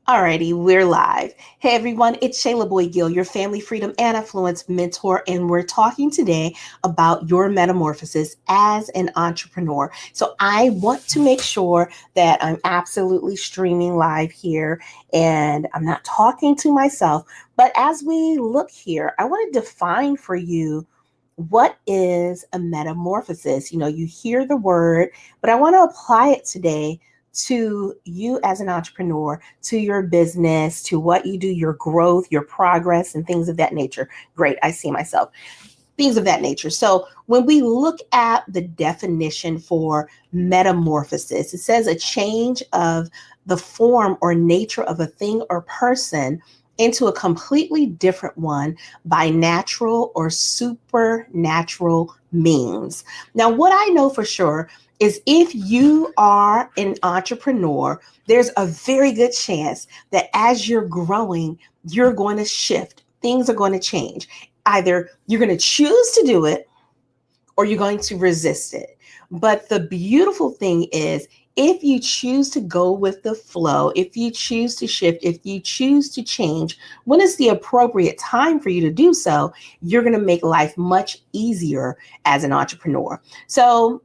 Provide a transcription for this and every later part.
Alrighty, we're live. Hey everyone, it's Shayla Boyd-Gill, your family freedom and affluence mentor, and we're talking today about your metamorphosis as an entrepreneur. So I want to make sure that I'm absolutely streaming live here and I'm not talking to myself. But as we look here, I want to define for you what is a metamorphosis. You hear the word, but I want to apply it today to you as an entrepreneur, to your business, to what you do, your growth, your progress, and things of that nature. Great, I see myself. Things of that nature. So when we look at the definition for metamorphosis, it says a change of the form or nature of a thing or person into a completely different one by natural or supernatural means. Now, what I know for sure is if you are an entrepreneur, there's a very good chance that as you're growing, you're going to shift. Things are going to change. Either you're going to choose to do it or you're going to resist it. But the beautiful thing is, if you choose to go with the flow, if you choose to shift, if you choose to change, when is the appropriate time for you to do so, you're going to make life much easier as an entrepreneur. So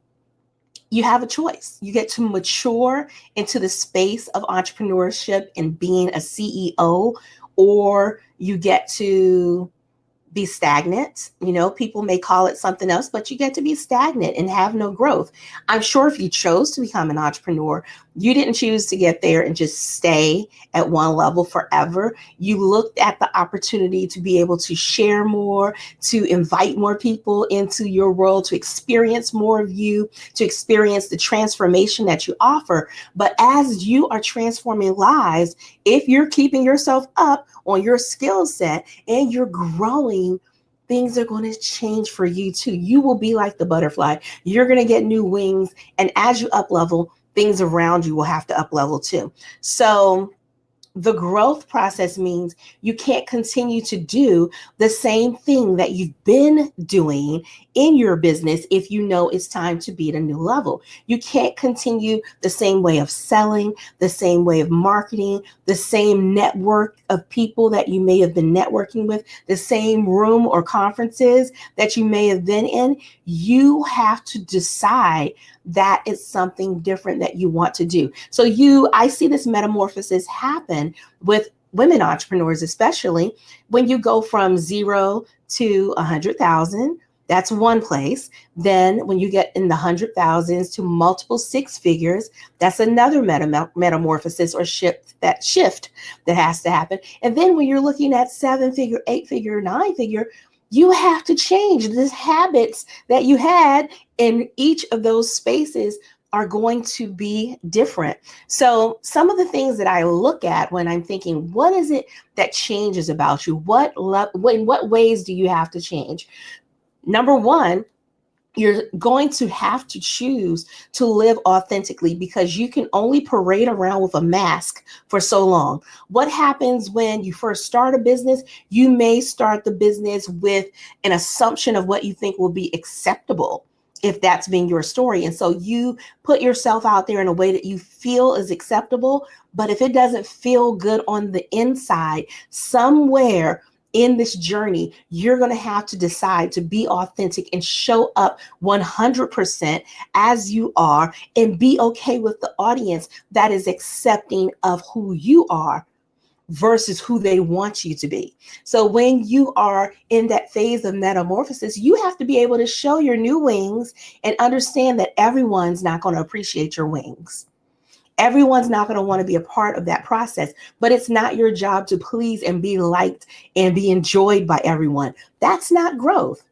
you have a choice. You get to mature into the space of entrepreneurship and being a CEO, or you get to be stagnant. People may call it something else, but you get to be stagnant and have no growth. I'm sure if you chose to become an entrepreneur, you didn't choose to get there and just stay at one level forever. You looked at the opportunity to be able to share more, to invite more people into your world, to experience more of you, to experience the transformation that you offer. But as you are transforming lives, if you're keeping yourself up on your skill set and you're growing, things are going to change for you too. You will be like the butterfly. You're going to get new wings. And as you up level, things around you will have to up level too. So the growth process means you can't continue to do the same thing that you've been doing in your business if you know it's time to be at a new level. You can't continue the same way of selling, the same way of marketing, the same network of people that you may have been networking with, the same room or conferences that you may have been in. You have to decide that it's something different that you want to do. So I see this metamorphosis happen with women entrepreneurs, especially when you go from 0 to 100,000. That's one place. Then when you get in the 100,000s to multiple six figures, that's another metamorphosis or shift that has to happen. And then when you're looking at 7-figure, 8-figure, 9-figure, you have to change the habits that you had in each of those spaces are going to be different. So some of the things that I look at when I'm thinking, what is it that changes about you? In what ways do you have to change? Number one, you're going to have to choose to live authentically, because you can only parade around with a mask for so long. What happens when you first start a business? You may start the business with an assumption of what you think will be acceptable, if that's been your story. And so you put yourself out there in a way that you feel is acceptable. But if it doesn't feel good on the inside, somewhere in this journey, you're going to have to decide to be authentic and show up 100% as you are, and be okay with the audience that is accepting of who you are versus who they want you to be. So when you are in that phase of metamorphosis, you have to be able to show your new wings and understand that everyone's not going to appreciate your wings. Everyone's not going to want to be a part of that process, but it's not your job to please and be liked and be enjoyed by everyone. That's not growth.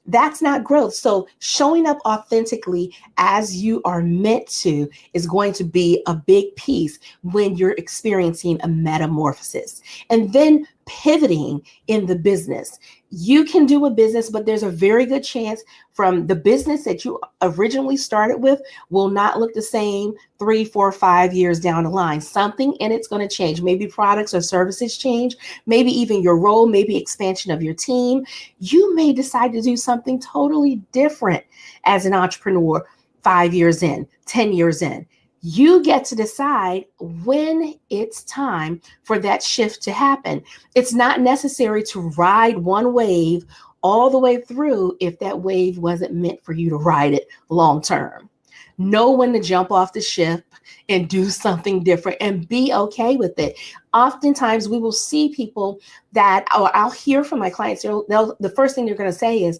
That's not growth. So showing up authentically as you are meant to is going to be a big piece when you're experiencing a metamorphosis. And then pivoting in the business. You can do a business, but there's a very good chance from the business that you originally started with will not look the same 3, 4, 5 years down the line. Something in it's going to change. Maybe products or services change, maybe even your role, maybe expansion of your team. You may decide to do something totally different as an entrepreneur 5 years in, 10 years in. You get to decide when it's time for that shift to happen. It's not necessary to ride one wave all the way through if that wave wasn't meant for you to ride it long term. Know when to jump off the ship and do something different and be okay with it. Oftentimes, we will see people that, or I'll hear from my clients, the first thing they're going to say is,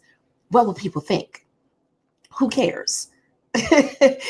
what will people think? Who cares?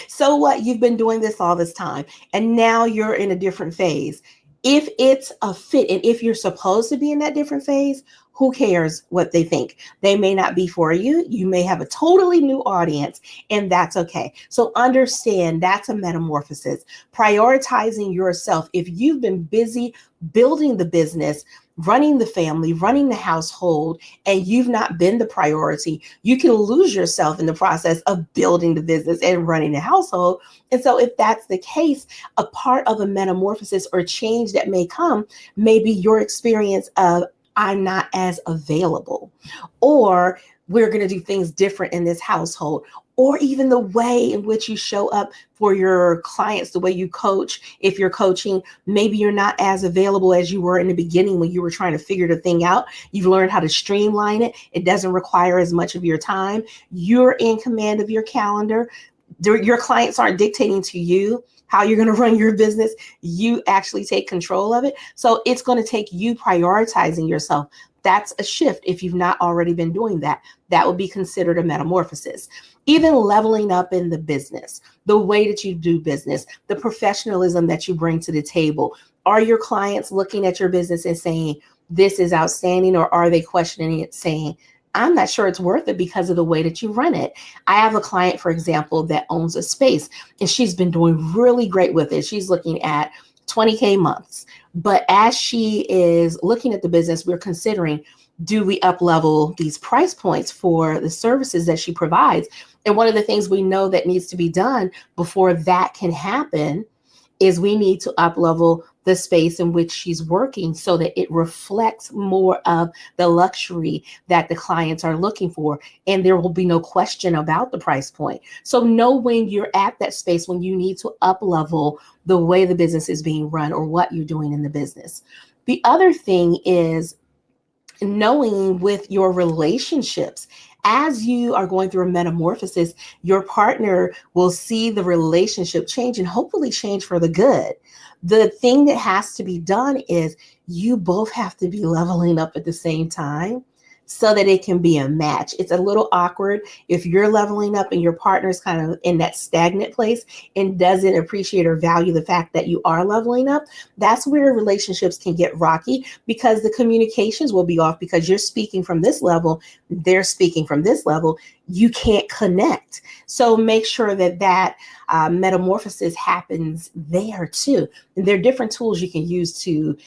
So what? You've been doing this all this time, and now you're in a different phase. If it's a fit, and if you're supposed to be in that different phase, who cares what they think? They may not be for you. You may have a totally new audience, and that's okay. So understand that's a metamorphosis. Prioritizing yourself. If you've been busy building the business, running the family, running the household, and you've not been the priority, you can lose yourself in the process of building the business and running the household. And so if that's the case, a part of a metamorphosis or change that may come may be your experience of, I'm not as available, or we're going to do things different in this household, or even the way in which you show up for your clients, the way you coach. If you're coaching, maybe you're not as available as you were in the beginning when you were trying to figure the thing out. You've learned how to streamline it. It doesn't require as much of your time. You're in command of your calendar. Your clients aren't dictating to you how you're going to run your business. You actually take control of it. So it's going to take you prioritizing yourself. That's a shift. If you've not already been doing that, that would be considered a metamorphosis. Even leveling up in the business, the way that you do business, the professionalism that you bring to the table. Are your clients looking at your business and saying, this is outstanding? Or are they questioning it, saying, I'm not sure it's worth it because of the way that you run it? I have a client, for example, that owns a space, and she's been doing really great with it. She's looking at 20K months. But as she is looking at the business, we're considering, do we up level these price points for the services that she provides? And one of the things we know that needs to be done before that can happen is we need to up level the space in which she's working so that it reflects more of the luxury that the clients are looking for. And there will be no question about the price point. So know when you're at that space, when you need to up level the way the business is being run or what you're doing in the business. The other thing is knowing with your relationships. As you are going through a metamorphosis, your partner will see the relationship change and hopefully change for the good. The thing that has to be done is you both have to be leveling up at the same time so that it can be a match. It's a little awkward if you're leveling up and your partner's kind of in that stagnant place and doesn't appreciate or value the fact that you are leveling up. That's where relationships can get rocky because the communications will be off because you're speaking from this level, they're speaking from this level. You can't connect. So make sure that metamorphosis happens there too. And there are different tools you can use to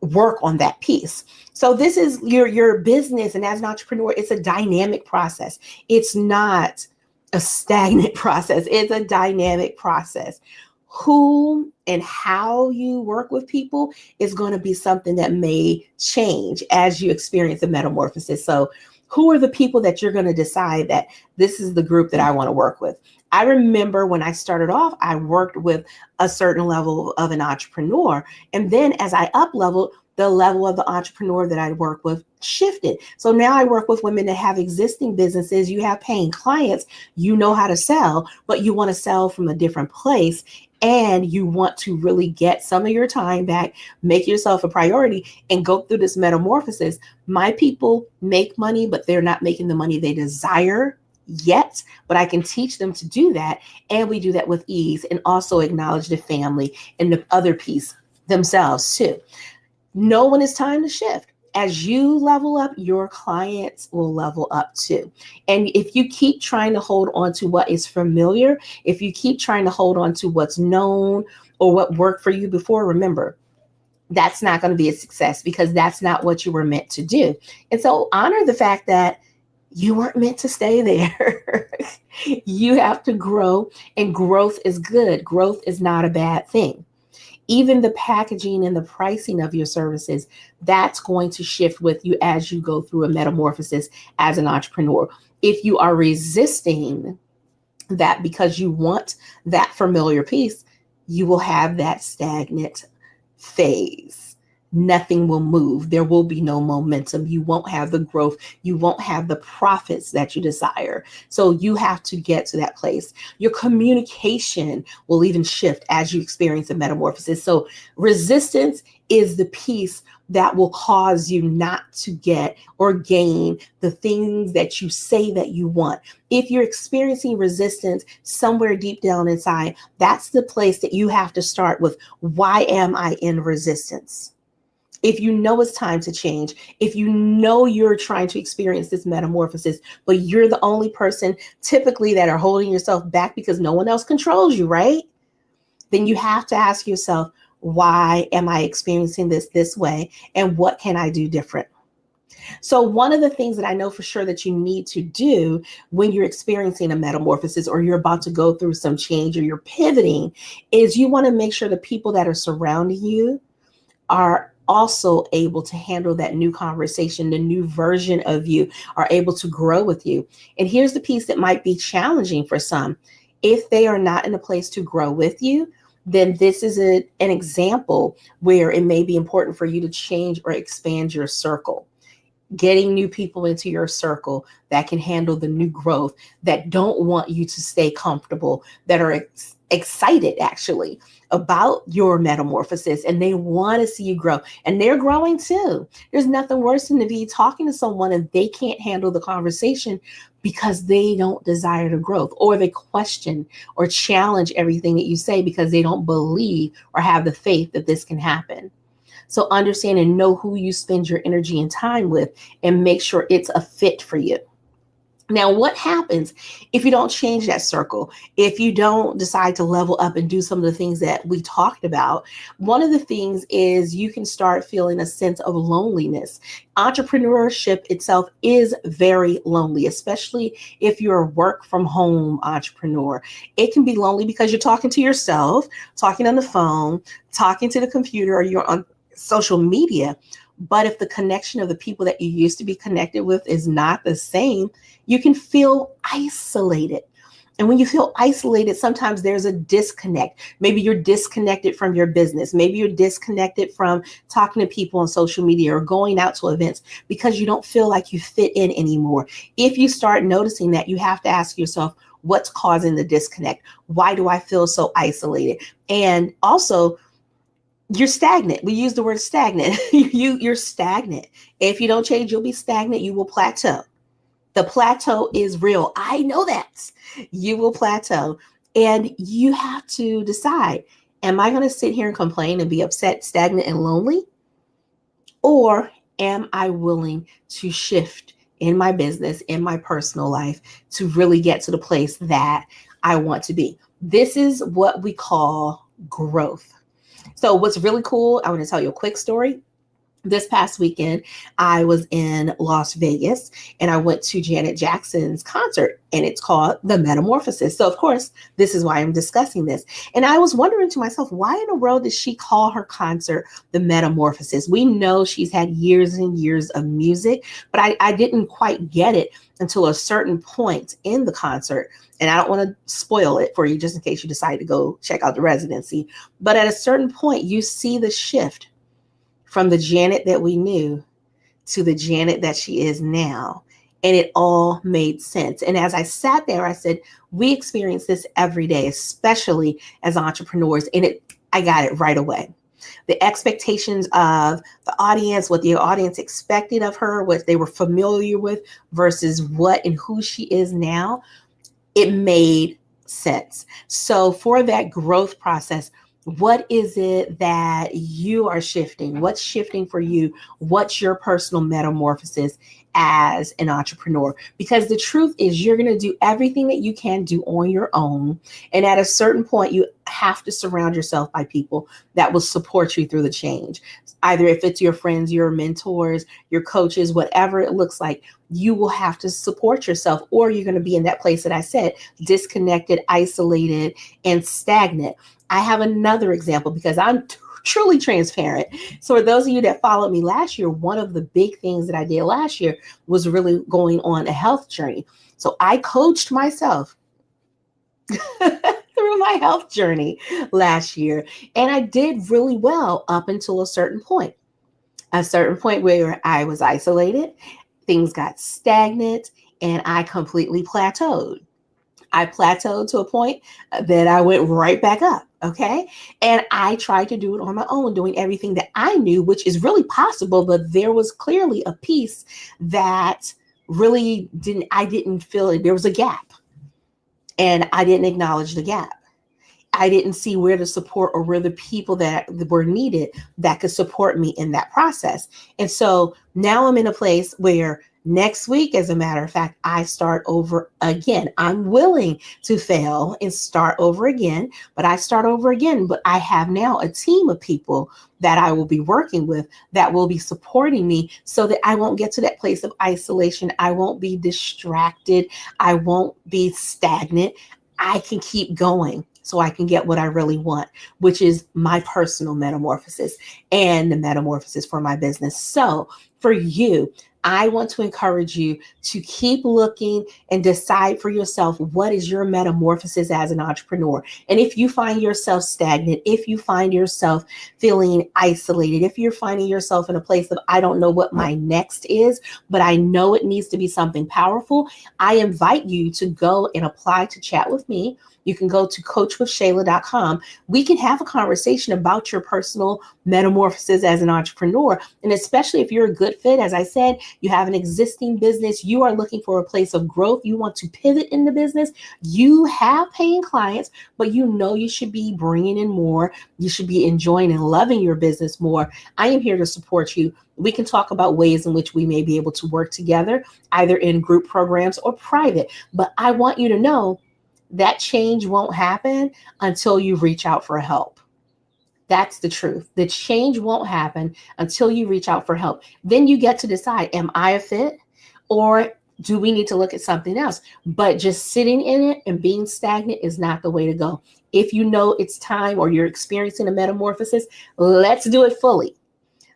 work on that piece. So this is your business, and as an entrepreneur, it's a dynamic process. It's not a stagnant process. It's a dynamic process. Who and how you work with people is going to be something that may change as you experience a metamorphosis. So who are the people that you're going to decide that this is the group that I want to work with? I remember when I started off, I worked with a certain level of an entrepreneur. And then as I up leveled, the level of the entrepreneur that I work with shifted. So now I work with women that have existing businesses. You have paying clients, you know how to sell, but you want to sell from a different place. And you want to really get some of your time back, make yourself a priority, and go through this metamorphosis. My people make money, but they're not making the money they desire yet, but I can teach them to do that. And we do that with ease, and also acknowledge the family and the other piece themselves too. Know when it's time to shift. As you level up, your clients will level up too. And if you keep trying to hold on to what is familiar, if you keep trying to hold on to what's known or what worked for you before, remember, that's not going to be a success because that's not what you were meant to do. And so honor the fact that you weren't meant to stay there. You have to grow, and growth is good. Growth is not a bad thing. Even the packaging and the pricing of your services, that's going to shift with you as you go through a metamorphosis as an entrepreneur. If you are resisting that because you want that familiar piece, you will have that stagnant phase. Nothing will move. There will be no momentum. You won't have the growth. You won't have the profits that you desire. So you have to get to that place. Your communication will even shift as you experience a metamorphosis. So resistance is the piece that will cause you not to get or gain the things that you say that you want. If you're experiencing resistance somewhere deep down inside, that's the place that you have to start with. Why am I in resistance? If you know it's time to change, if you know you're trying to experience this metamorphosis, but you're the only person typically that are holding yourself back because no one else controls you, right? Then you have to ask yourself, why am I experiencing this way? And what can I do different? So one of the things that I know for sure that you need to do when you're experiencing a metamorphosis or you're about to go through some change or you're pivoting is you want to make sure the people that are surrounding you are also able to handle that new conversation, the new version of you, are able to grow with you. And here's the piece that might be challenging for some. If they are not in a place to grow with you, then this is an example where it may be important for you to change or expand your circle. Getting new people into your circle that can handle the new growth, that don't want you to stay comfortable, that are excited actually about your metamorphosis and they want to see you grow and they're growing too. There's nothing worse than to be talking to someone and they can't handle the conversation because they don't desire the growth, or they question or challenge everything that you say because they don't believe or have the faith that this can happen. So understand and know who you spend your energy and time with and make sure it's a fit for you. Now, what happens if you don't change that circle? If you don't decide to level up and do some of the things that we talked about, one of the things is you can start feeling a sense of loneliness. Entrepreneurship itself is very lonely, especially if you're a work from home entrepreneur. It can be lonely because you're talking to yourself, talking on the phone, talking to the computer, or you're on social media. But if the connection of the people that you used to be connected with is not the same, you can feel isolated. And when you feel isolated, sometimes there's a disconnect. Maybe you're disconnected from your business. Maybe you're disconnected from talking to people on social media or going out to events because you don't feel like you fit in anymore. If you start noticing that, you have to ask yourself, what's causing the disconnect? Why do I feel so isolated? And also, you're stagnant. We use the word stagnant. You're stagnant. If you don't change, you'll be stagnant. You will plateau. The plateau is real. I know that. You will plateau. And you have to decide, am I going to sit here and complain and be upset, stagnant, and lonely? Or am I willing to shift in my business, in my personal life, to really get to the place that I want to be? This is what we call growth. So what's really cool, I want to tell you a quick story. This past weekend, I was in Las Vegas and I went to Janet Jackson's concert, and it's called The Metamorphosis. So of course, this is why I'm discussing this. And I was wondering to myself, why in the world did she call her concert The Metamorphosis? We know she's had years and years of music, but I didn't quite get it until a certain point in the concert. And I don't want to spoil it for you just in case you decide to go check out the residency. But at a certain point, you see the shift from the Janet that we knew to the Janet that she is now. And it all made sense. And as I sat there, I said, we experience this every day, especially as entrepreneurs. And I got it right away. The expectations of the audience, what the audience expected of her, what they were familiar with versus what and who she is now, it made sense. So for that growth process, what is it that you are shifting? What's shifting for you? What's your personal metamorphosis as an entrepreneur? Because the truth is, you're going to do everything that you can do on your own. And at a certain point, you have to surround yourself by people that will support you through the change. Either if it's your friends, your mentors, your coaches, whatever it looks like, you will have to support yourself, or you're going to be in that place that I said, disconnected, isolated, and stagnant. I have another example because I'm truly transparent. So for those of you that followed me last year, one of the big things that I did last year was really going on a health journey. So I coached myself through my health journey last year. And I did really well up until a certain point where I was isolated, things got stagnant, and I completely plateaued. I plateaued to a point that I went right back up. Okay. And I tried to do it on my own, doing everything that I knew, which is really possible. But there was clearly a piece that I didn't feel it. There was a gap, and I didn't acknowledge the gap. I didn't see where the support or where the people that were needed that could support me in that process. And so now I'm in a place where next week, as a matter of fact, I start over again. I'm willing to fail and start over again, but I start over again. But I have now a team of people that I will be working with that will be supporting me so that I won't get to that place of isolation. I won't be distracted. I won't be stagnant. I can keep going so I can get what I really want, which is my personal metamorphosis and the metamorphosis for my business. So for you, I want to encourage you to keep looking and decide for yourself what is your metamorphosis as an entrepreneur. And if you find yourself stagnant, if you find yourself feeling isolated, if you're finding yourself in a place of, I don't know what my next is, but I know it needs to be something powerful, I invite you to go and apply to chat with me. You can go to coachwithshayla.com. We can have a conversation about your personal metamorphosis as an entrepreneur. And especially if you're a good fit, as I said, you have an existing business, you are looking for a place of growth, you want to pivot in the business, you have paying clients, but you know you should be bringing in more, you should be enjoying and loving your business more. I am here to support you. We can talk about ways in which we may be able to work together, either in group programs or private. But I want you to know that change won't happen until you reach out for help. That's the truth. The change won't happen until you reach out for help. Then you get to decide, am I a fit, or do we need to look at something else? But just sitting in it and being stagnant is not the way to go. If you know it's time or you're experiencing a metamorphosis, let's do it fully.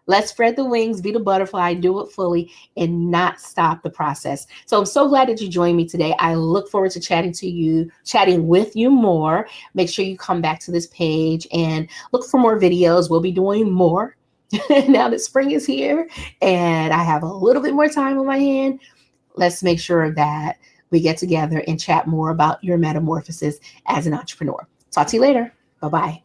Let's spread the wings, be the butterfly, do it fully, and not stop the process. So I'm so glad that you joined me today. I look forward to chatting with you more. Make sure you come back to this page and look for more videos. We'll be doing more now that spring is here and I have a little bit more time on my hand. Let's make sure that we get together and chat more about your metamorphosis as an entrepreneur. Talk to you later. Bye-bye.